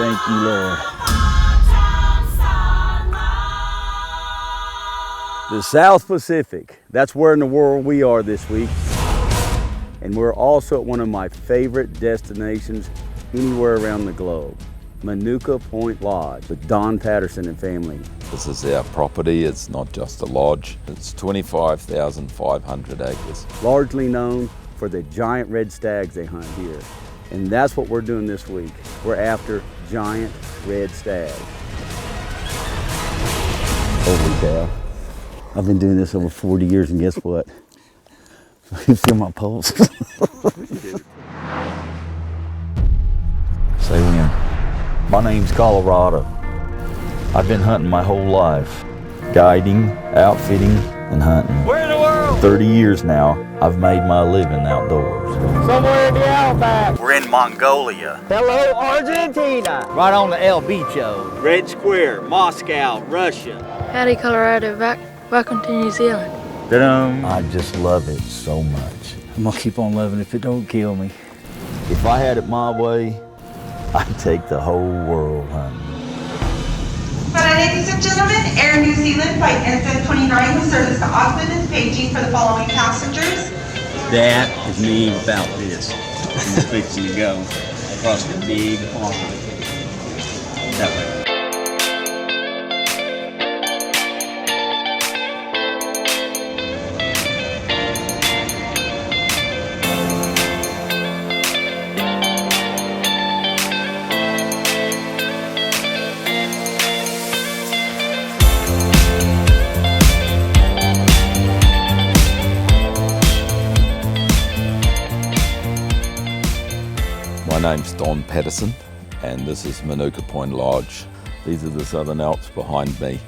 Thank you, Lord. The South Pacific, that's where in the world we are this week. And we're also at one of my favorite destinations anywhere around the globe, Manuka Point Lodge with Don Patterson and family. This is our property, it's not just a lodge. It's 25,500 acres. Largely known for the giant red stags they hunt here. And that's what we're doing this week. We're after giant red stags. Holy cow. I've been doing this over 40 years and guess what? I can feel my pulse. Say when. My name's Colorado. I've been hunting my whole life. Guiding, outfitting, and hunting. Where in the world? 30 years now, I've made my living outdoors. Somewhere in the outback. We're in Mongolia. Hello, Argentina. Right on the El Bicho. Red Square, Moscow, Russia. Howdy, Colorado. Welcome to New Zealand. I just love it so much. I'm gonna keep on loving it if it don't kill me. If I had it my way, I'd take the whole world hunting. Ladies and gentlemen, Air New Zealand Flight NZ29 with service to Auckland is paging for the following passengers. That is me without this. I'm fixing to go across the big pond. That way. My name's Don Patterson and this is Manuka Point Lodge. These are the Southern Alps behind me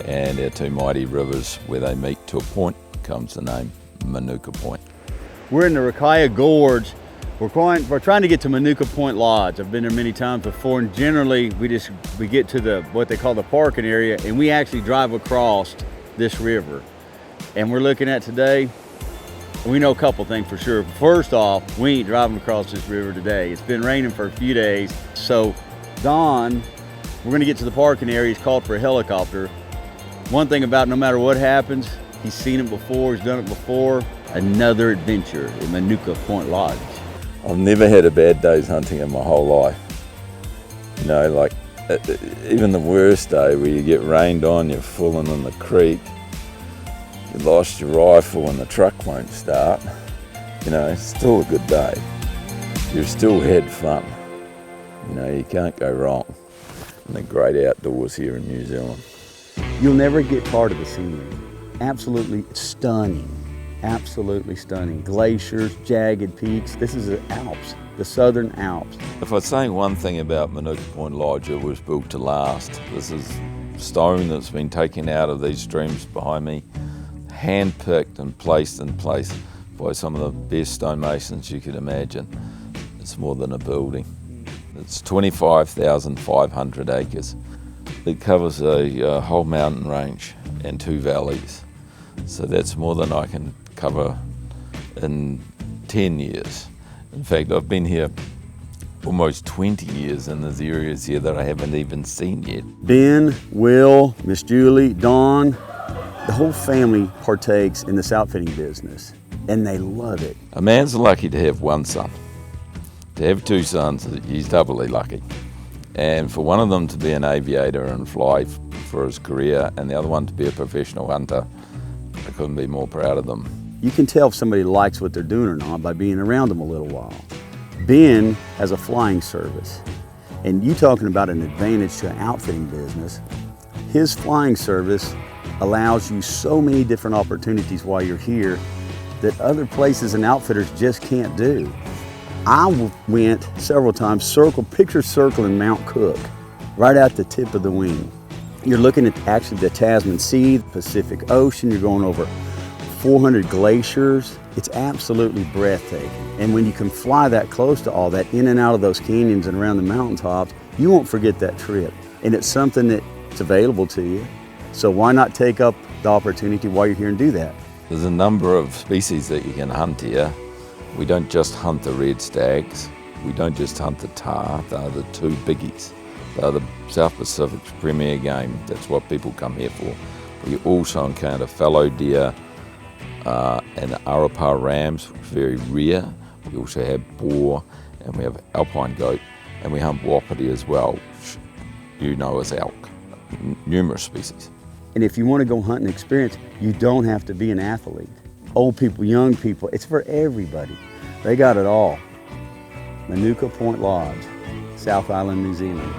and our two mighty rivers where they meet to a point comes the name Manuka Point. We're in the Rakaya Gorge. We're trying to get to Manuka Point Lodge. I've been there many times before and generally we get to what they call the parking area and we actually drive across this river. And we're looking at today, we know a couple things for sure. First off, we ain't driving across this river today. It's been raining for a few days. So Don, we're gonna get to the parking area. He's called for a helicopter. One thing about no matter what happens, he's seen it before, he's done it before. Another adventure in Manuka Point Lodge. I've never had a bad day's hunting in my whole life. You know, like even the worst day where you get rained on, you're falling in the creek, you lost your rifle and the truck won't start, you know, it's still a good day. You've still had fun. You know, you can't go wrong in the great outdoors here in New Zealand. You'll never get tired of the scenery. Absolutely stunning, absolutely stunning. Glaciers, jagged peaks. This is the Alps, the Southern Alps. If I say one thing about Manuka Point Lodge, it was built to last. This is stone that's been taken out of these streams behind me, hand-picked and placed in place by some of the best stonemasons you could imagine. It's more than a building. It's 25,500 acres. It covers a whole mountain range and 2 valleys. So that's more than I can cover in 10 years. In fact, I've been here almost 20 years and there's areas here that I haven't even seen yet. Ben, Will, Miss Julie, Dawn, the whole family partakes in this outfitting business and they love it. A man's lucky to have one son. To have 2 sons, he's doubly lucky. And for one of them to be an aviator and fly for his career and the other one to be a professional hunter, I couldn't be more proud of them. You can tell if somebody likes what they're doing or not by being around them a little while. Ben has a flying service and you talking about an advantage to an outfitting business, his flying service allows you so many different opportunities while you're here that other places and outfitters just can't do. I went several times, picture circling Mount Cook, right at the tip of the wing. You're looking at actually the Tasman Sea, the Pacific Ocean, you're going over 400 glaciers. It's absolutely breathtaking. And when you can fly that close to all that, in and out of those canyons and around the mountaintops, you won't forget that trip. And it's something that's available to you. So why not take up the opportunity while you're here and do that? There's a number of species that you can hunt here. We don't just hunt the red stags. We don't just hunt the tahr, they're the 2 biggies. They're the South Pacific's premier game. That's what people come here for. We also encounter fallow deer and Arapar rams, which are very rare. We also have boar, and we have alpine goat, and we hunt wapiti as well, which you know as elk, numerous species. And if you want to go hunt and experience, you don't have to be an athlete. Old people, young people, it's for everybody. They got it all. Manuka Point Lodge, South Island, New Zealand.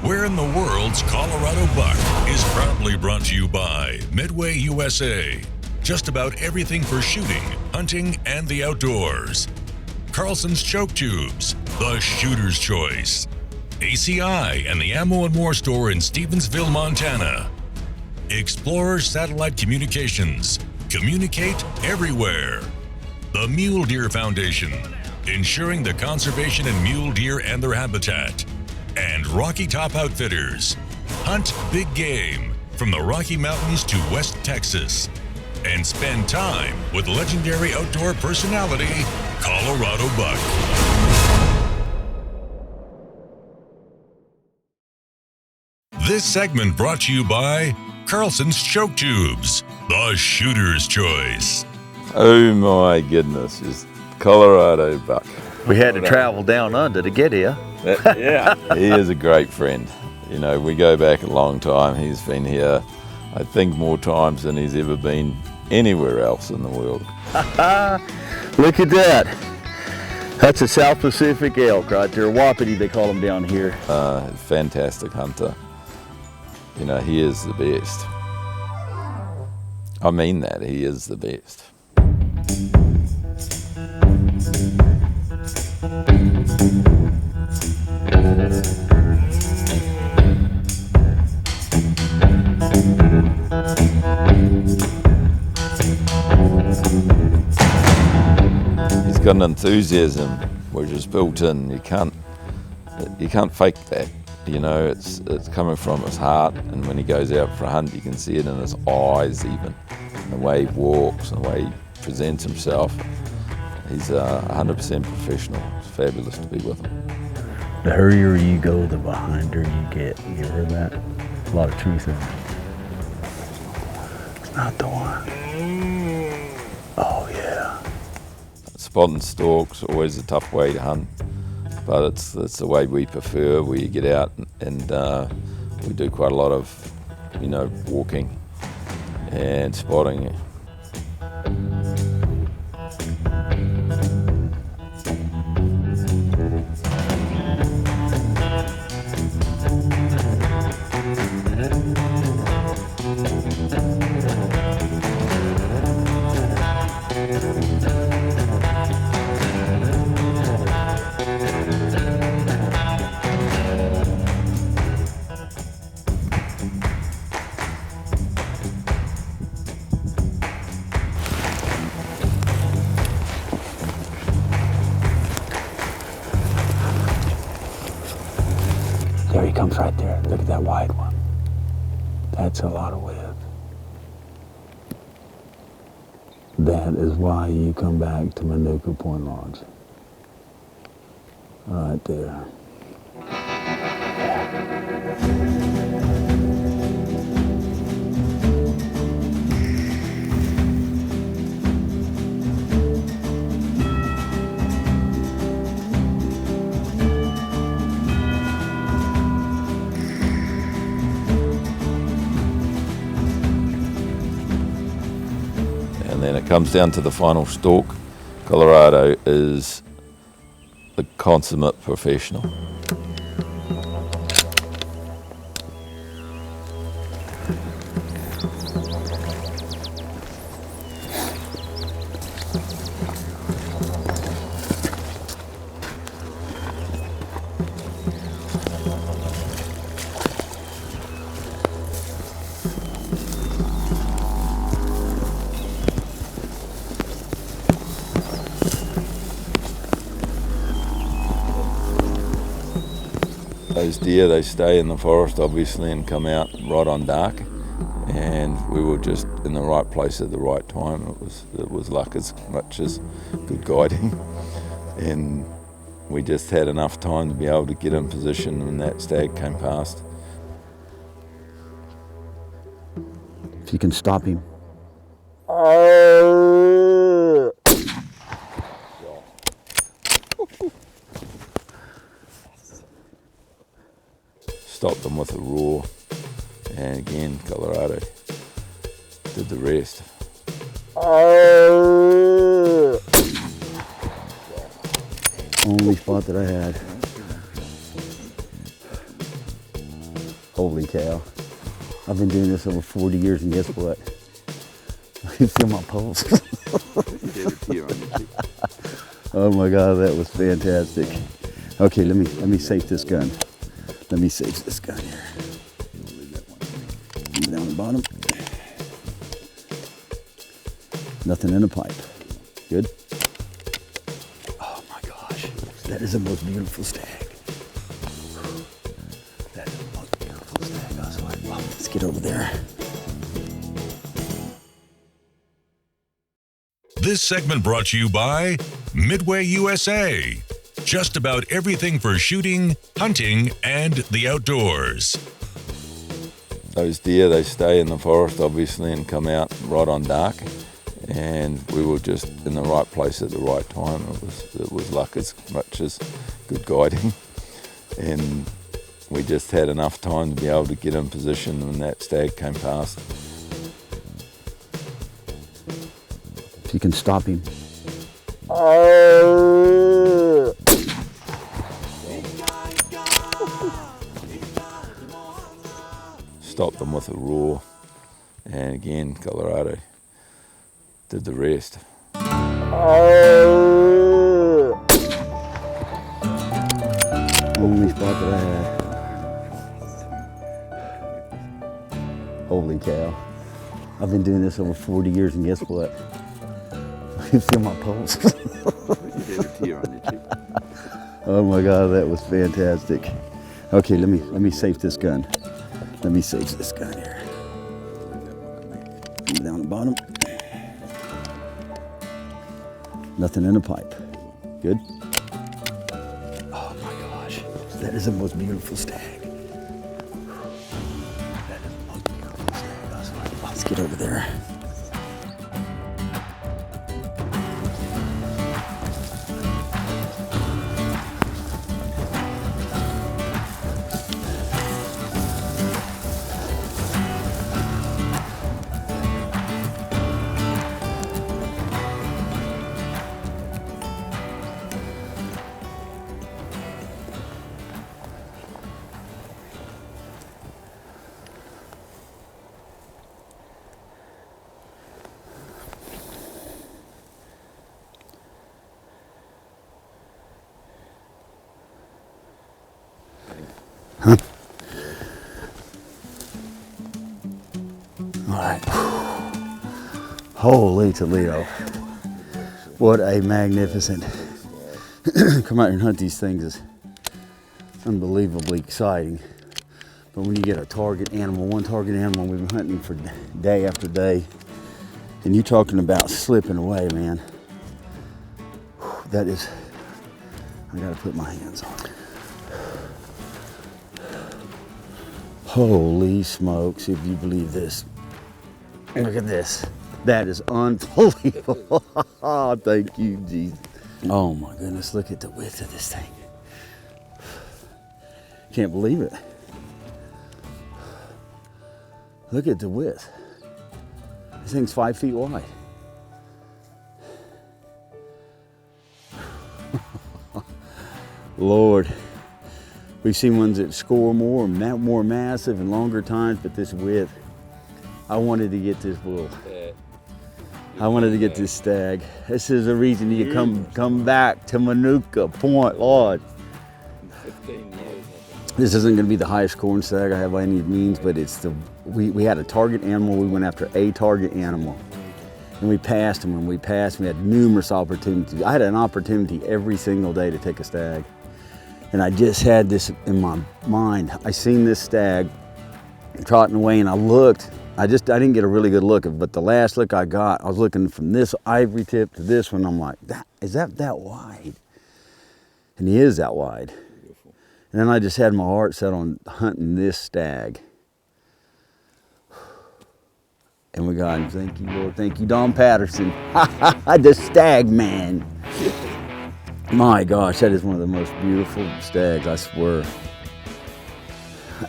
Where in the World's Colorado Buck is proudly brought to you by Midway USA. Just about everything for shooting, hunting, and the outdoors. Carlson's Choke Tubes, the shooter's choice. ACI and the Ammo & More store in Stevensville, Montana. Explorer Satellite Communications. Communicate everywhere. The Mule Deer Foundation, ensuring the conservation of mule deer and their habitat. And Rocky Top Outfitters. Hunt big game from the Rocky Mountains to West Texas. And spend time with legendary outdoor personality, Colorado Buck. This segment brought to you by Carlson's Choke Tubes, the shooter's choice. Oh my goodness, just Colorado Buck. We had to travel down under to get here. Yeah. He is a great friend. You know, we go back a long time. He's been here, I think, more times than he's ever been anywhere else in the world. Look at that. That's a South Pacific elk right there. Wapiti, they call them down here. Fantastic hunter. You know, he is the best. I mean that, he is the best. He's got an enthusiasm which is built in. You can't fake that. You know, it's coming from his heart, and when he goes out for a hunt, you can see it in his eyes even, and the way he walks, and the way he presents himself. He's 100% professional. It's fabulous to be with him. The hurrier you go, the behinder you get. You heard that? A lot of truth in it. It's not the one. Oh yeah. Spot and stalk's always a tough way to hunt, but it's the way we prefer, where you get out and we do quite a lot of, you know, walking and spotting. There he comes right there. Look at that wide one. That's a lot of width. That is why you come back to Manuka Point Lodge. Right there. And then it comes down to the final stalk. Colorado is the consummate professional. Those deer, they stay in the forest obviously and come out right on dark, and we were just in the right place at the right time. It was luck as much as good guiding, and we just had enough time to be able to get in position when that stag came past. If you can stop him. Stopped them with a roar, and again, Colorado did the rest. Only spot that I had. Holy cow. I've been doing this over 40 years, and guess what? I can feel my pulse. Oh my God, that was fantastic. Okay, let me save this gun. Let me save this gun here. Down the bottom. Nothing in the pipe. Good. Oh my gosh, that is the most beautiful stag. That is the most beautiful stag. I was like, well, let's get over there. This segment brought to you by Midway USA. Just about everything for shooting, hunting, and the outdoors. Those deer, they stay in the forest obviously and come out right on dark, and we were just in the right place at the right time. It was luck as much as good guiding, and we just had enough time to be able to get in position when that stag came past. If you can stop him. Stopped them with a roar, and again, Colorado did the rest. Only spot that I had. Holy cow. I've been doing this over 40 years, and guess what? I can feel my pulse. Oh my God, that was fantastic. Okay, let me save this gun. Let me save this gun here. Down the bottom. Nothing in the pipe. Good. Oh my gosh, that is the most beautiful stag. That is the most beautiful stag. I was like, well, let's get over there. Huh? All right. Holy Toledo. What a magnificent. Come out here and hunt these things is unbelievably exciting. But when you get a target animal, one target animal, we've been hunting for day after day, and you're talking about slipping away, man. That is, I gotta put my hands on it. Holy smokes, if you believe this. Look at this. That is unbelievable. Thank you, Jesus. Oh my goodness, look at the width of this thing. Can't believe it. Look at the width. This thing's 5 feet wide. Lord. We've seen ones that score more massive and longer times, but this width, I wanted to get this bull. I wanted to get this stag. This is a reason you come back to Manuka Point Lodge. This isn't going to be the highest scoring stag I have by any means, but it's we had a target animal. We went after a target animal, and we passed them. When we passed, we had numerous opportunities. I had an opportunity every single day to take a stag. And I just had this in my mind. I seen this stag trotting away, and I looked. I didn't get a really good look, but the last look I got, I was looking from this ivory tip to this one. I'm like, is that wide? And he is out wide. And then I just had my heart set on hunting this stag. And we got him. Thank you, Lord. Thank you, Don Patterson. The stag man. My gosh, that is one of the most beautiful stags, I swear.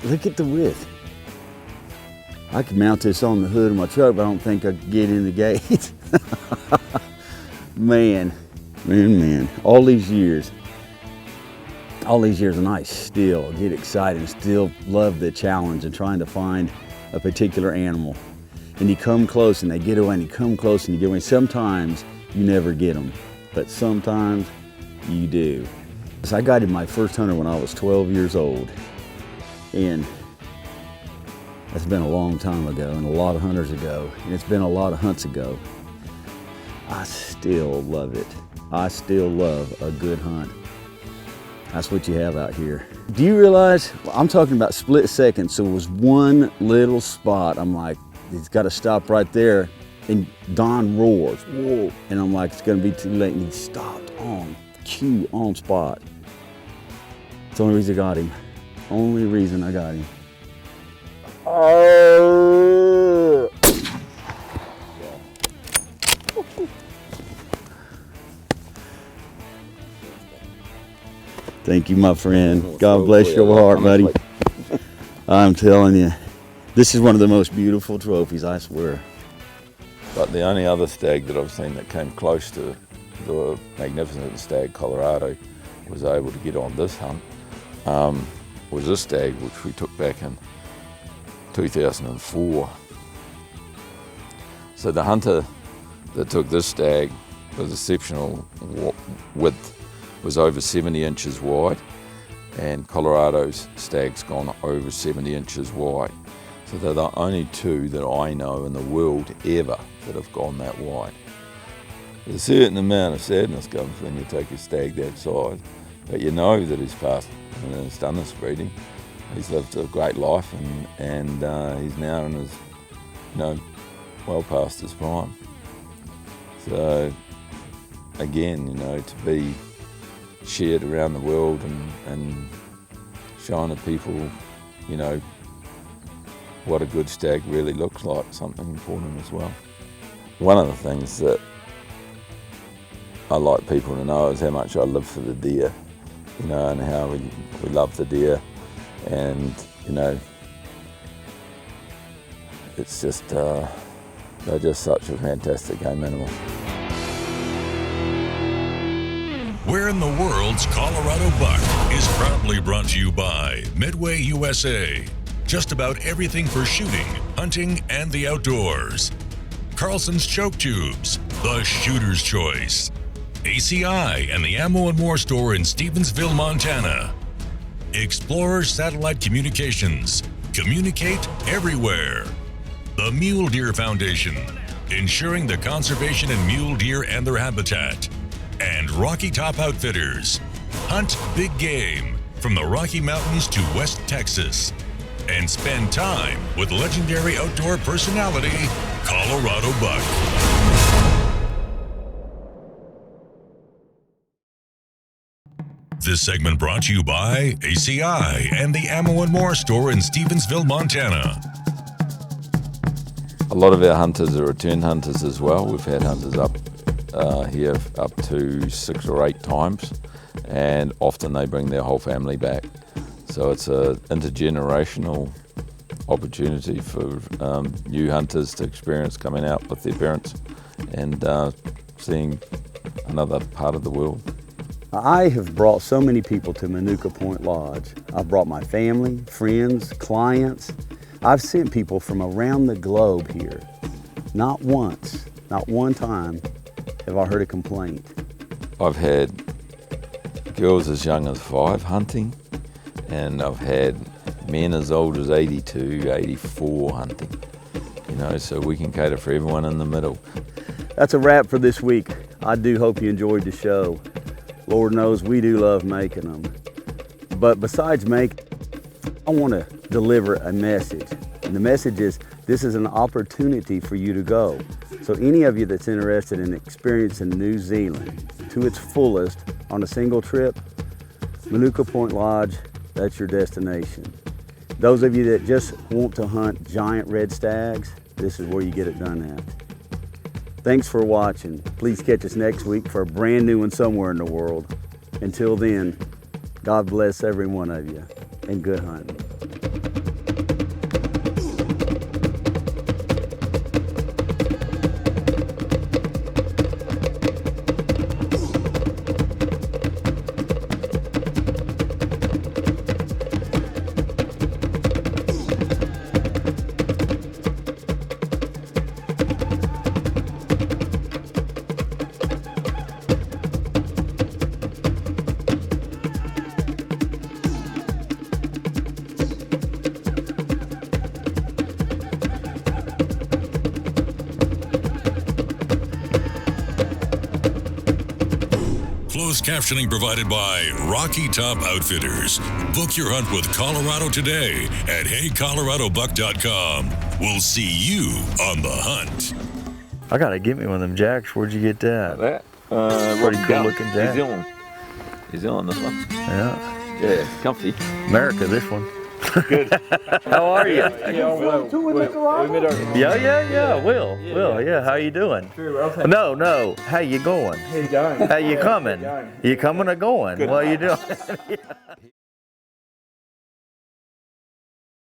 Look at the width. I could mount this on the hood of my truck, but I don't think I could get in the gate. Man. All these years, and I still get excited and still love the challenge of trying to find a particular animal. And you come close and they get away, and you come close and you get away. Sometimes you never get them, but sometimes you do. So I guided my first hunter when I was 12 years old. And that's been a long time ago, and a lot of hunters ago, and it's been a lot of hunts ago. I still love it. I still love a good hunt. That's what you have out here. Do you realize, I'm talking about split seconds, so it was one little spot. I'm like, he's got to stop right there, and Don roars, whoa, and I'm like, it's gonna be too late, and he stopped on cue, on spot. It's the only reason I got him. Only reason I got him. Oh. Thank you, my friend. God bless your heart, buddy. I'm telling you, this is one of the most beautiful trophies, I swear. But the only other stag that I've seen that came close to the magnificent stag Colorado was able to get on this hunt was this stag, which we took back in 2004. So the hunter that took this stag was exceptional width, was over 70 inches wide, and Colorado's stag's gone over 70 inches wide. So they're the only two that I know in the world ever that have gone that wide. There's a certain amount of sadness comes when you take a stag that size, but you know that he's passed and has done this breeding. He's lived a great life, and he's now in his, well past his prime. So again, to be shared around the world and showing the people, what a good stag really looks like, something important as well. One of the things that I like people to know is how much I live for the deer, and how we love the deer, and it's just they're just such a fantastic game animal. Where in the World's Colorado Buck is proudly brought to you by Midway USA. Just about everything for shooting, hunting, and the outdoors. Carlson's Choke Tubes, the shooter's choice. ACI and the Ammo & More store in Stevensville, Montana. Explorer Satellite Communications. Communicate everywhere. The Mule Deer Foundation, ensuring the conservation of mule deer and their habitat. And Rocky Top Outfitters. Hunt big game from the Rocky Mountains to West Texas. And spend time with legendary outdoor personality, Colorado Buck. This segment brought to you by ACI and the Ammo & More store in Stevensville, Montana. A lot of our hunters are return hunters as well. We've had hunters up here up to 6 or 8 times, and often they bring their whole family back. So it's an intergenerational opportunity for new hunters to experience coming out with their parents and seeing another part of the world. I have brought so many people to Manuka Point Lodge. I've brought my family, friends, clients. I've sent people from around the globe here. Not once, not one time have I heard a complaint. I've had girls as young as 5 hunting, and I've had men as old as 82, 84 hunting. So we can cater for everyone in the middle. That's a wrap for this week. I do hope you enjoyed the show. Lord knows we do love making them. But besides making, I want to deliver a message. And the message is, this is an opportunity for you to go. So any of you that's interested in experiencing New Zealand to its fullest on a single trip, Manuka Point Lodge, that's your destination. Those of you that just want to hunt giant red stags, this is where you get it done at. Thanks for watching. Please catch us next week for a brand new one somewhere in the world. Until then, God bless every one of you, and good hunting. Closed captioning provided by Rocky Top Outfitters. Book your hunt with Colorado today at HeyColoradoBuck.com. We'll see you on the hunt. I gotta get me one of them jacks. Where'd you get that? That Pretty cool looking jack. New Zealand, this one. Yeah. Yeah, comfy. America, this one. Good. How are you? Yeah, Will. Will, yeah. How you doing? No. How you going? How you going? How you coming? How you going? You coming or going? What are you doing?